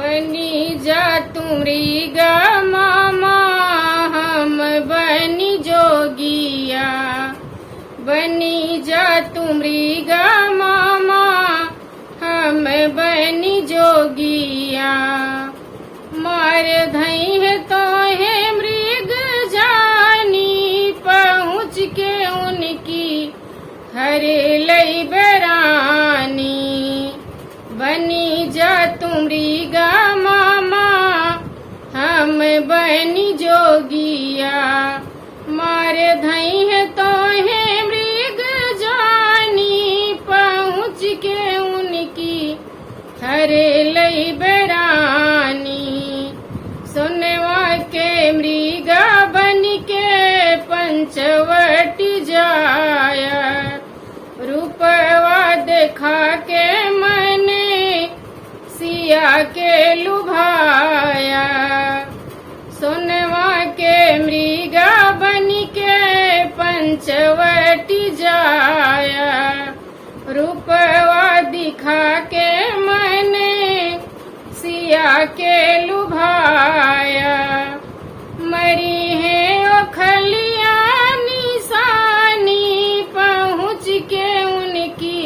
बनी जा तुमरी गा मामा हम बनी जोगिया। बनी जा तुमरी गा मामा हम बनी जोगिया। मार धई है तो है मृग जानी पहुँच के उनकी हरे लई बरानी। बनी जा तुमरी गा मामा हम बनी जोगिया। मार धई है तो है मृग जानी पहुँच के उनकी हरे लई बरानी। सुनवा के मृगा बन के पंचवटी जाया। रूपवा देखा के मने सिया के लुभाया। सुनवा के मृगा बन के पंचवटी जाया। रूपवा दिखा के मने सिया के लुभाया। मरी है ओखलिया निशानी पहुँच के उनकी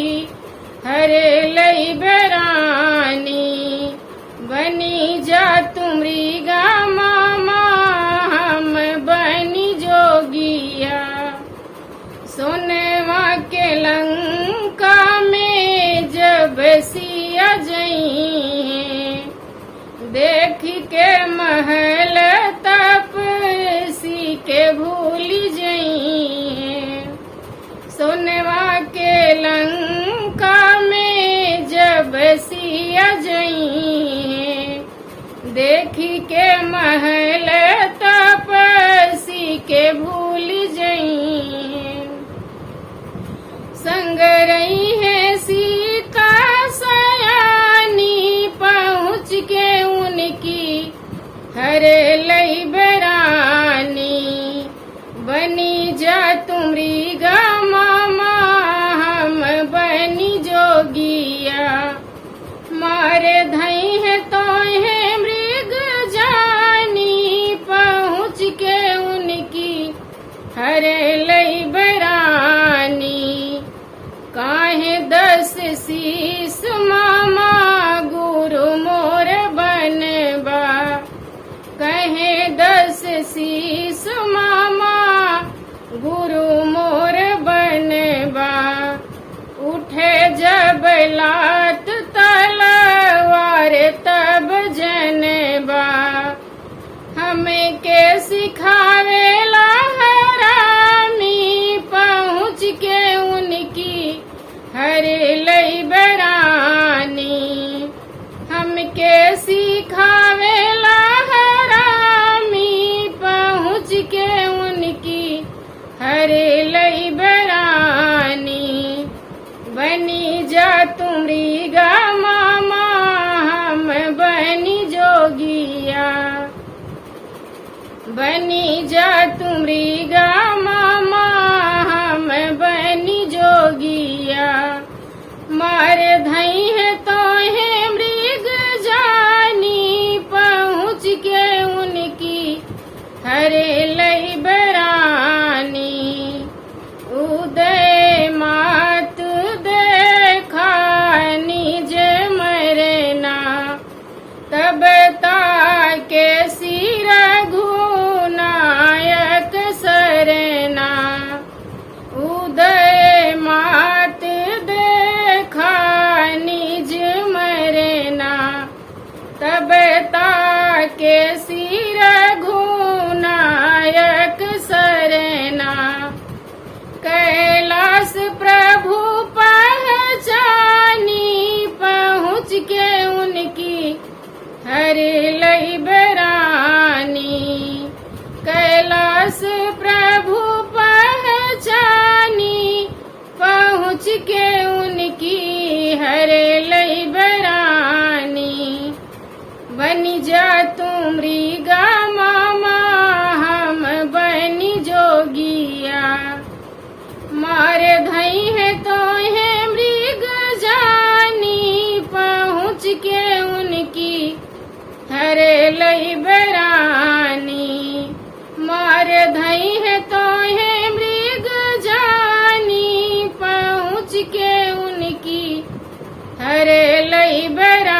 हरे लई बरानी। बनी जा तुमरी गा मामा हम बनी जोगिया। सोनवा के लंका में जब सिया जई देख के महल तपसी के भूल जई। सोनवा के लंका में जब सिया जई देख के महल तपसी के भूल जई। संग रही है सीता सयानी पहुँच के उनकी हरे लई बरानी। बनी जा तुमरी गा मामा हम बनी जोगिया। मारे धई है तो है मृग जानी पहुँच के उनकी हरे लई बरानी। काहे 10 शीस मामा गुरु मोर बनबा। कहे 10 शीस मामा गुरु मोर बनबा। उठे जब लात तलवार तब जनबा। हमें के सिखावेला हरामी पहुँच के उनकी हरे लई बरानी। हमके सिखावेला हरामी पहुँच के उनकी हरे लई बरानी। बनी जा तुमरी गा मामा हम बनी जोगिया। बनी जा तुमरी गा मामा हम बनी जोगिया। मार धई है तो है मृग जानी पहुँच के उनकी हरे लई बरानी। उदय मात देखा निज मरना तब ताके सिर घुनायक सरना। उदय मात देखा निज मरना तब ताके सिर घुनायक सरना। कैलाश प्रभु पहचानी पहुँच के उनकी हरे लई बरानी। कैलाश प्रभु पहचानी पहुँच के उनकी हरे लई बरानी। बनी जा तुमरी गा मामा हम बनी जोगिया। मारे धई है तो है मृग जानी पहुँच के उनकी हरे लई बरानी। मार धई है तो है मृग जानी, पहुँच के उनकी हरे लई बरानी।